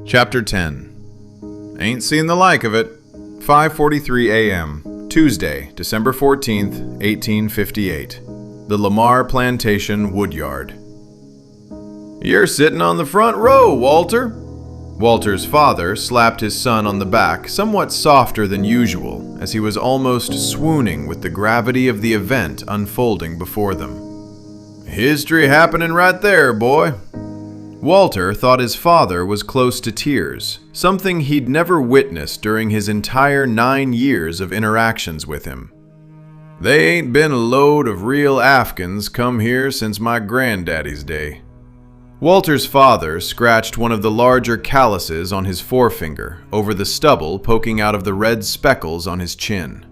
Chapter 10. Ain't seen the like of it. 5:43 a.m. Tuesday, December 14th, 1858. The Lamar Plantation Woodyard. "You're sitting on the front row, Walter." Walter's father slapped his son on the back somewhat softer than usual, as he was almost swooning with the gravity of the event unfolding before them. "History happening right there, boy." Walter thought his father was close to tears, something he'd never witnessed during his entire 9 years of interactions with him. "They ain't been a load of real Afghans come here since my granddaddy's day." Walter's father scratched one of the larger calluses on his forefinger over the stubble poking out of the red speckles on his chin.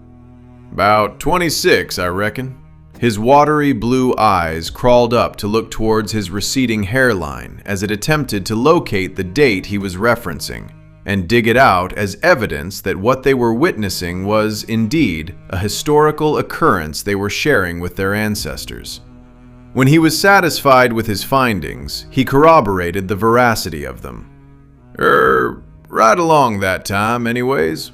"About 26, I reckon." His watery blue eyes crawled up to look towards his receding hairline as it attempted to locate the date he was referencing, and dig it out as evidence that what they were witnessing was, indeed, a historical occurrence they were sharing with their ancestors. When he was satisfied with his findings, he corroborated the veracity of them. Right along that time, anyways."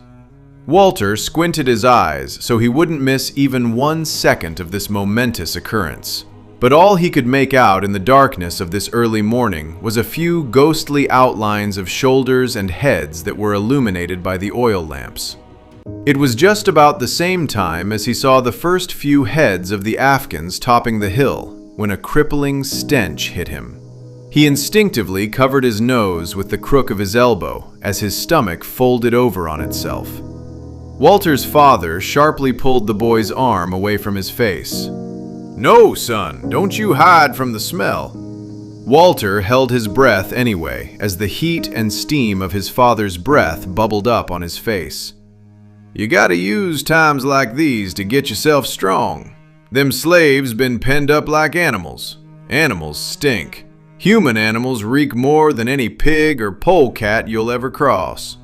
Walter squinted his eyes so he wouldn't miss even 1 second of this momentous occurrence. But all he could make out in the darkness of this early morning was a few ghostly outlines of shoulders and heads that were illuminated by the oil lamps. It was just about the same time as he saw the first few heads of the Afghans topping the hill when a crippling stench hit him. He instinctively covered his nose with the crook of his elbow as his stomach folded over on itself. Walter's father sharply pulled the boy's arm away from his face. "No, son, don't you hide from the smell." Walter held his breath anyway, as the heat and steam of his father's breath bubbled up on his face. "You gotta use times like these to get yourself strong. Them slaves been penned up like animals. Animals stink. Human animals reek more than any pig or polecat you'll ever cross."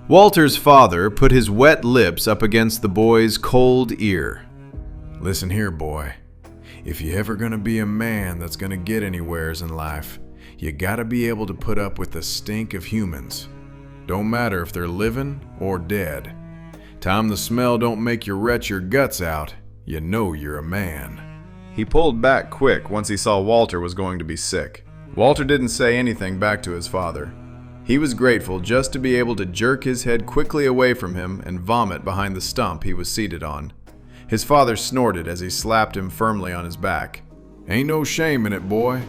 Walter's father put his wet lips up against the boy's cold ear. "Listen here, boy. If you're ever gonna be a man that's gonna get anywheres in life, you gotta be able to put up with the stink of humans. Don't matter if they're living or dead. Time the smell don't make you retch your guts out, you know you're a man." He pulled back quick once he saw Walter was going to be sick. Walter didn't say anything back to his father. He was grateful just to be able to jerk his head quickly away from him and vomit behind the stump he was seated on. His father snorted as he slapped him firmly on his back. "Ain't no shame in it, boy.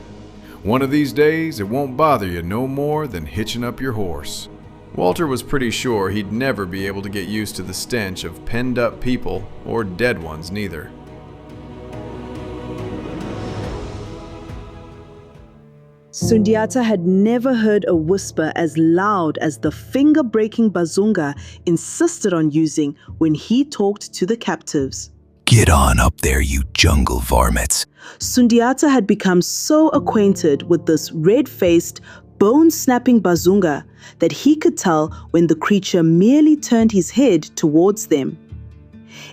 One of these days it won't bother you no more than hitching up your horse." Walter was pretty sure he'd never be able to get used to the stench of penned up people, or dead ones neither. Sundiata had never heard a whisper as loud as the finger-breaking bazunga insisted on using when he talked to the captives. "Get on up there, you jungle varmints." Sundiata had become so acquainted with this red-faced, bone-snapping bazunga that he could tell when the creature merely turned his head towards them.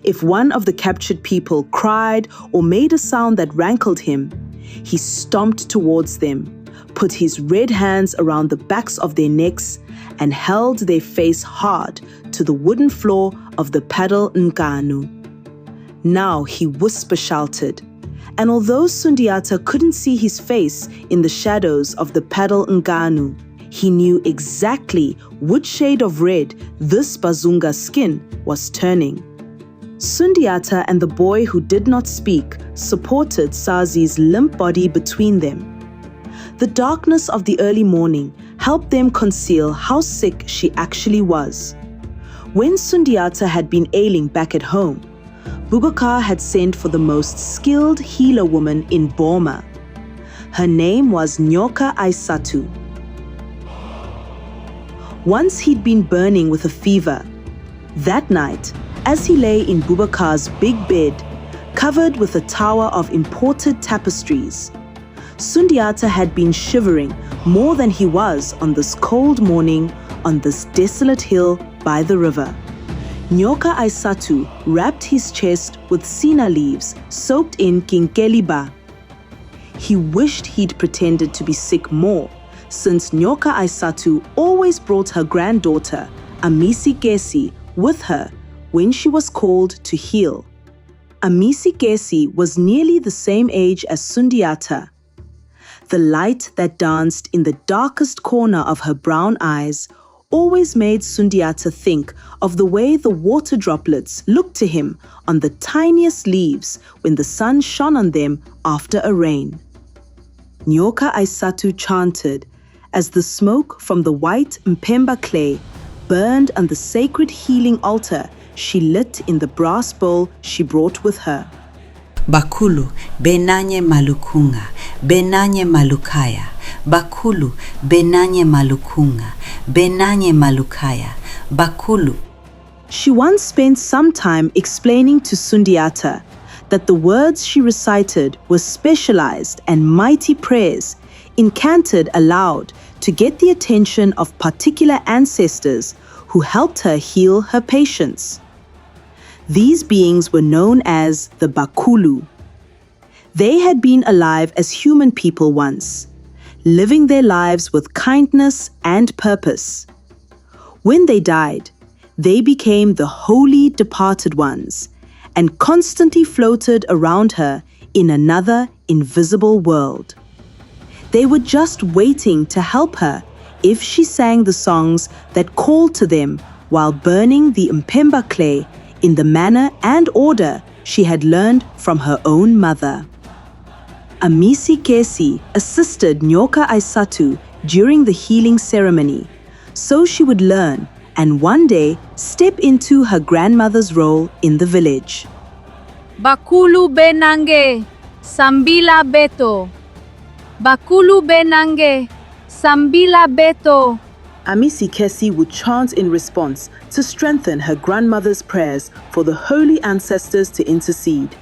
If one of the captured people cried or made a sound that rankled him, he stomped towards them, put his red hands around the backs of their necks, and held their face hard to the wooden floor of the paddle Nkanu. Now he whisper-shouted, and although Sundiata couldn't see his face in the shadows of the paddle Nkanu, he knew exactly which shade of red this bazunga's skin was turning. Sundiata and the boy who did not speak supported Sazi's limp body between them. The darkness of the early morning helped them conceal how sick she actually was. When Sundiata had been ailing back at home, Boubacar had sent for the most skilled healer woman in Burma. Her name was Nyoka Aisatu. Once he'd been burning with a fever. That night, as he lay in Boubacar's big bed, covered with a tower of imported tapestries, Sundiata had been shivering more than he was on this cold morning on this desolate hill by the river. Nyoka Aisatu wrapped his chest with sina leaves soaked in kinkeliba. He wished he'd pretended to be sick more, since Nyoka Aisatu always brought her granddaughter, Amisi Gesi, with her when she was called to heal. Amisi Gesi was nearly the same age as Sundiata. The light that danced in the darkest corner of her brown eyes always made Sundiata think of the way the water droplets looked to him on the tiniest leaves when the sun shone on them after a rain. Nyoka Aisatu chanted as the smoke from the white Mpemba clay burned on the sacred healing altar she lit in the brass bowl she brought with her. Bakulu benanye malukunga, benanye malukaya. Bakulu benanye malukunga, benanye malukaya. Bakulu. She once spent some time explaining to Sundiata that the words she recited were specialized and mighty prayers, incanted aloud to get the attention of particular ancestors who helped her heal her patients. These beings were known as the Bakulu. They had been alive as human people once, living their lives with kindness and purpose. When they died, they became the holy departed ones and constantly floated around her in another invisible world. They were just waiting to help her if she sang the songs that called to them while burning the Mpemba clay in the manner and order she had learned from her own mother. Amisi Kesi assisted Nyoka Aisatu during the healing ceremony, so she would learn and one day step into her grandmother's role in the village. Bakulu benange, sambila beto. Bakulu benange, sambila beto. Amisi Kesi would chant in response to strengthen her grandmother's prayers for the holy ancestors to intercede.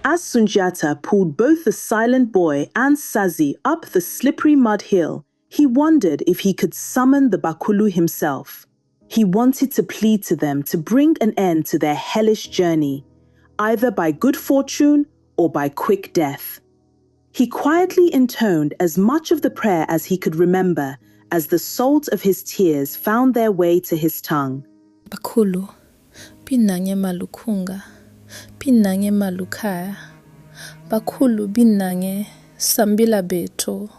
As Sundiata pulled both the silent boy and Sazi up the slippery mud hill, he wondered if he could summon the Bakulu himself. He wanted to plead to them to bring an end to their hellish journey, either by good fortune or by quick death. He quietly intoned as much of the prayer as he could remember as the salt of his tears found their way to his tongue. Bakulu, binanye malukunga, binanye malukaya. Bakulu binanye sambila beto.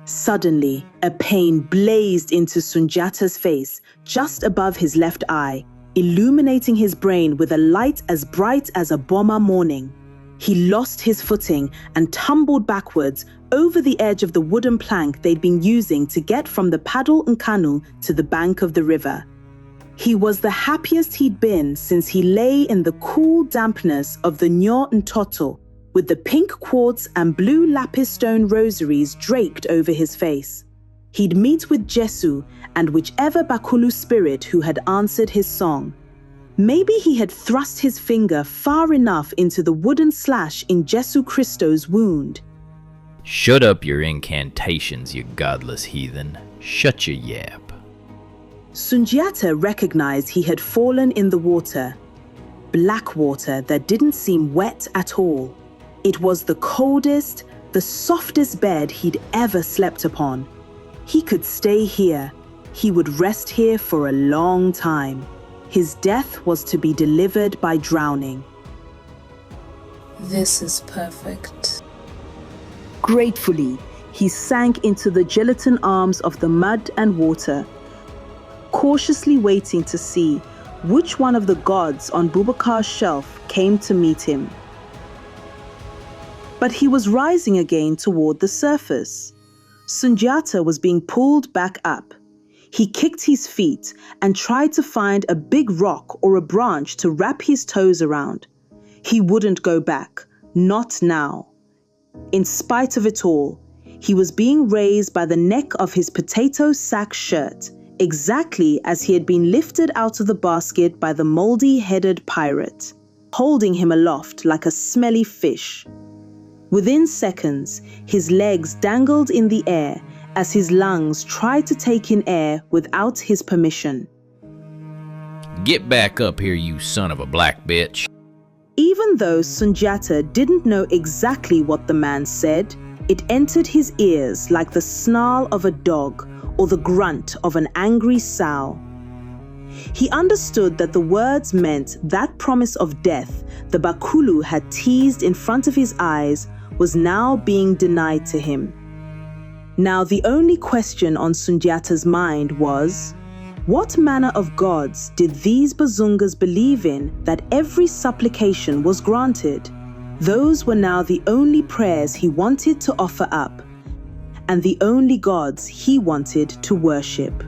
Suddenly, a pain blazed into Sundiata's face just above his left eye, illuminating his brain with a light as bright as a bomber morning. He lost his footing and tumbled backwards over the edge of the wooden plank they'd been using to get from the Paddle Nkanu to the bank of the river. He was the happiest he'd been since he lay in the cool dampness of the Nyo Ntoto, with the pink quartz and blue lapis stone rosaries draped over his face. He'd meet with Jesu and whichever Bakulu spirit who had answered his song. Maybe he had thrust his finger far enough into the wooden slash in Jesu Christo's wound. Shut up your incantations, you godless heathen. Shut your yap. Sundiata recognized he had fallen in the water. Black water that didn't seem wet at all. It was the coldest, the softest bed he'd ever slept upon. He could stay here. He would rest here for a long time. His death was to be delivered by drowning. This is perfect. Gratefully, he sank into the gelatin arms of the mud and water, cautiously waiting to see which one of the gods on Bubakar's shelf came to meet him. But he was rising again toward the surface. Sundiata was being pulled back up. He kicked his feet and tried to find a big rock or a branch to wrap his toes around. He wouldn't go back, not now. In spite of it all, he was being raised by the neck of his potato sack shirt, exactly as he had been lifted out of the basket by the moldy-headed pirate, holding him aloft like a smelly fish. Within seconds, his legs dangled in the air as his lungs tried to take in air without his permission. Get back up here, you son of a black bitch. Even though Sundiata didn't know exactly what the man said, it entered his ears like the snarl of a dog or the grunt of an angry sow. He understood that the words meant that promise of death the Bakulu had teased in front of his eyes was now being denied to him. Now the only question on Sundiata's mind was, what manner of gods did these Bazungas believe in that every supplication was granted? Those were now the only prayers he wanted to offer up, and the only gods he wanted to worship.